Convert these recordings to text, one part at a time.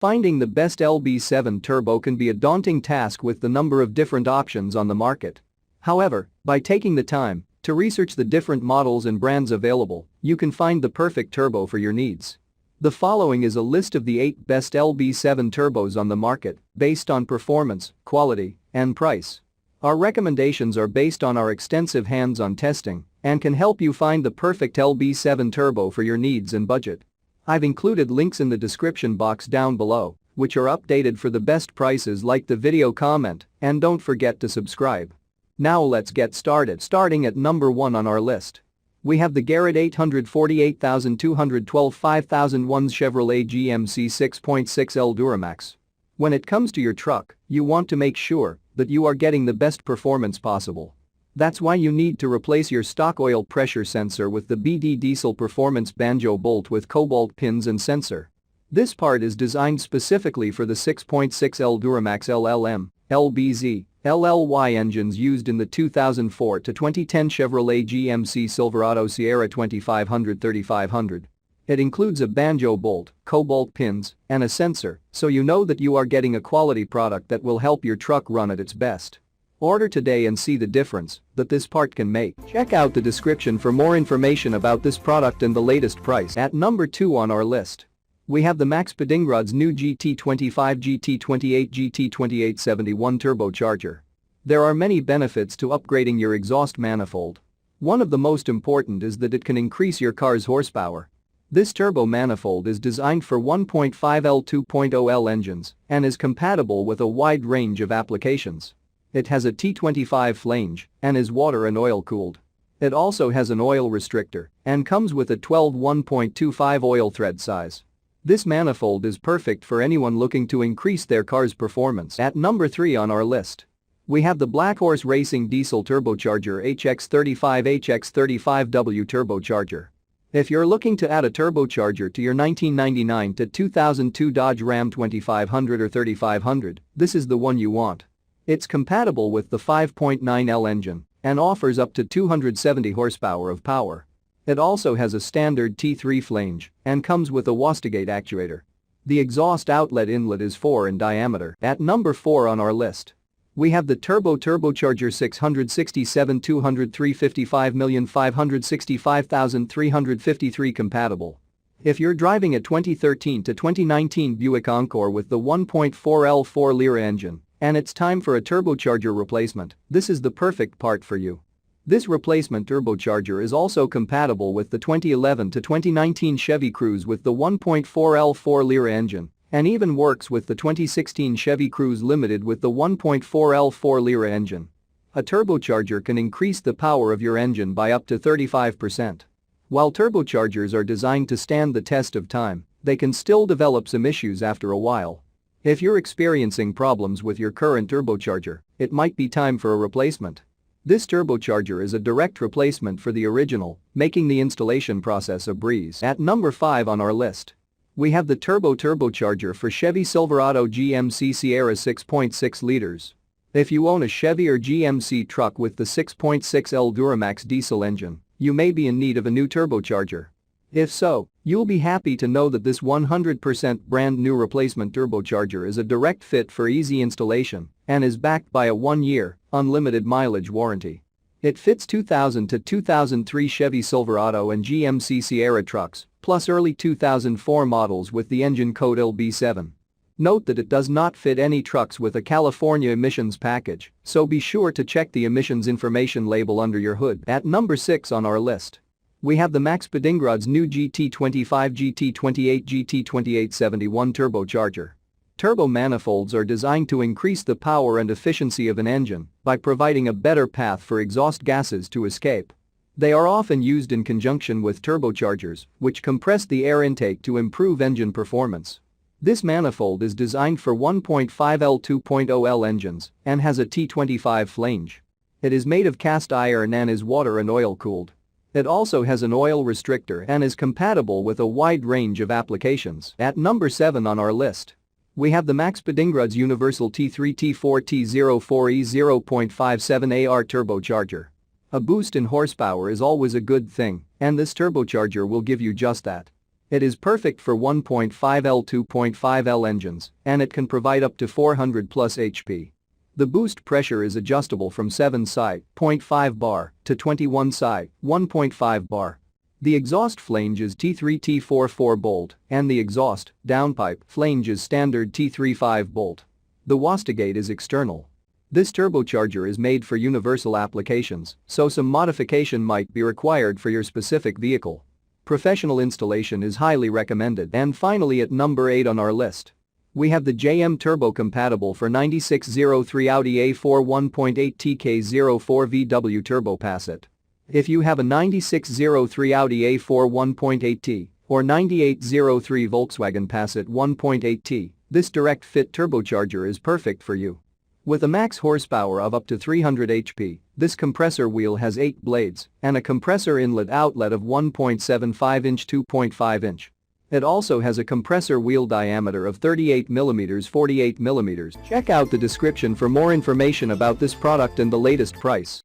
Finding the best LB7 Turbo can be a daunting task with the number of different options on the market. However, by taking the time to research the different models and brands available, you can find the perfect turbo for your needs. The following is a list of the 8 best LB7 turbos on the market, based on performance, quality, and price. Our recommendations are based on our extensive hands-on testing and can help you find the perfect LB7 turbo for your needs and budget. I've included links in the description box down below, which are updated for the best prices. Like the video, comment, and don't forget to subscribe. Now let's get started. Starting at number 1 on our list, we have the Garrett 848,212 5001 Chevrolet GMC 6.6L Duramax. When it comes to your truck, you want to make sure that you are getting the best performance possible. That's why you need to replace your stock oil pressure sensor with the BD Diesel Performance Banjo bolt with cobalt pins and sensor. This part is designed specifically for the 6.6L Duramax LLM, LBZ, LLY engines used in the 2004 to 2010 Chevrolet GMC Silverado Sierra 2500-3500. It includes a banjo bolt, cobalt pins, and a sensor, so you know that you are getting a quality product that will help your truck run at its best. Order today and see the difference that this part can make. Check out the description for more information about this product and the latest price. At number 2 on our list, we have the Max Pedingrod's new GT25 GT28 GT2871 turbocharger. There are many benefits to upgrading your exhaust manifold. One of the most important is that it can increase your car's horsepower. This turbo manifold is designed for 1.5L 2.0L engines and is compatible with a wide range of applications. It has a T25 flange and is water and oil cooled. It also has an oil restrictor and comes with a 12 1.25 oil thread size. This manifold is perfect for anyone looking to increase their car's performance. At number 3 on our list, we have the Black Horse Racing Diesel Turbocharger HX35 HX35W Turbocharger. If you're looking to add a turbocharger to your 1999 to 2002 Dodge Ram 2500 or 3500, this is the one you want. It's compatible with the 5.9L engine and offers up to 270 horsepower of power. It also has a standard T3 flange and comes with a Wastegate actuator. The exhaust outlet inlet is 4 in diameter. At number 4 on our list, we have the Turbocharger 667 200 355,565,353 compatible. If you're driving a 2013 to 2019 Buick Encore with the 1.4L 4-liter engine and it's time for a turbocharger replacement, this is the perfect part for you. This replacement turbocharger is also compatible with the 2011 to 2019 Chevy Cruze with the 1.4L 4-liter engine and even works with the 2016 Chevy Cruze Limited with the 1.4L 4-liter engine. A turbocharger can increase the power of your engine by up to 35%. While turbochargers are designed to stand the test of time, they can still develop some issues after a while. If you're experiencing problems with your current turbocharger, it might be time for a replacement. This turbocharger is a direct replacement for the original, making the installation process a breeze. At number 5 on our list, we have the turbocharger for Chevy Silverado GMC Sierra 6.6 liters. If you own a Chevy or GMC truck with the 6.6L Duramax diesel engine, you may be in need of a new turbocharger. If so, you'll be happy to know that this 100% brand new replacement turbocharger is a direct fit for easy installation and is backed by a 1-year, unlimited mileage warranty. It fits 2000 to 2003 Chevy Silverado and GMC Sierra trucks, plus early 2004 models with the engine code LB7. Note that it does not fit any trucks with a California emissions package, so be sure to check the emissions information label under your hood. At number 6 on our list, we have the Max Pedingrod's new GT25 GT28 GT2871 turbocharger. Turbo manifolds are designed to increase the power and efficiency of an engine by providing a better path for exhaust gases to escape. They are often used in conjunction with turbochargers, which compress the air intake to improve engine performance. This manifold is designed for 1.5L 2.0L engines and has a T25 flange. It is made of cast iron and is water and oil cooled. It also has an oil restrictor and is compatible with a wide range of applications. At number 7 on our list, we have the Max Pedingrod's Universal T3 T4 T04E 0.57 AR turbocharger. A boost in horsepower is always a good thing, and this turbocharger will give you just that. It is perfect for 1.5L 2.5L engines, and it can provide up to 400 plus HP. The boost pressure is adjustable from 7 psi (0.5 bar) to 21 psi (1.5 bar). The exhaust flange is T3-T4 4-bolt, and the exhaust downpipe flange is standard T3 5-bolt. The wastegate is external. This turbocharger is made for universal applications, so some modification might be required for your specific vehicle. Professional installation is highly recommended. And finally, at number 8 on our list, we have the LB7 Turbo compatible for 9603 Audi A4 1.8 TK04 VW Turbo Passet. If you have a 9603 Audi A4 1.8T or 9803 Volkswagen Passat 1.8T, this direct fit turbocharger is perfect for you. With a max horsepower of up to 300 HP, this compressor wheel has 8 blades and a compressor inlet outlet of 1.75 inch 2.5 inch. It also has a compressor wheel diameter of 38 mm 48 mm. Check out the description for more information about this product and the latest price.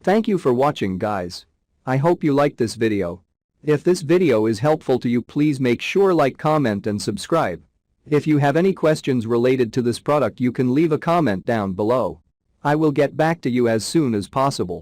Thank you for watching, guys. I hope you liked this video. If this video is helpful to you, please make sure like, comment and subscribe. If you have any questions related to this product, you can leave a comment down below. I will get back to you as soon as possible.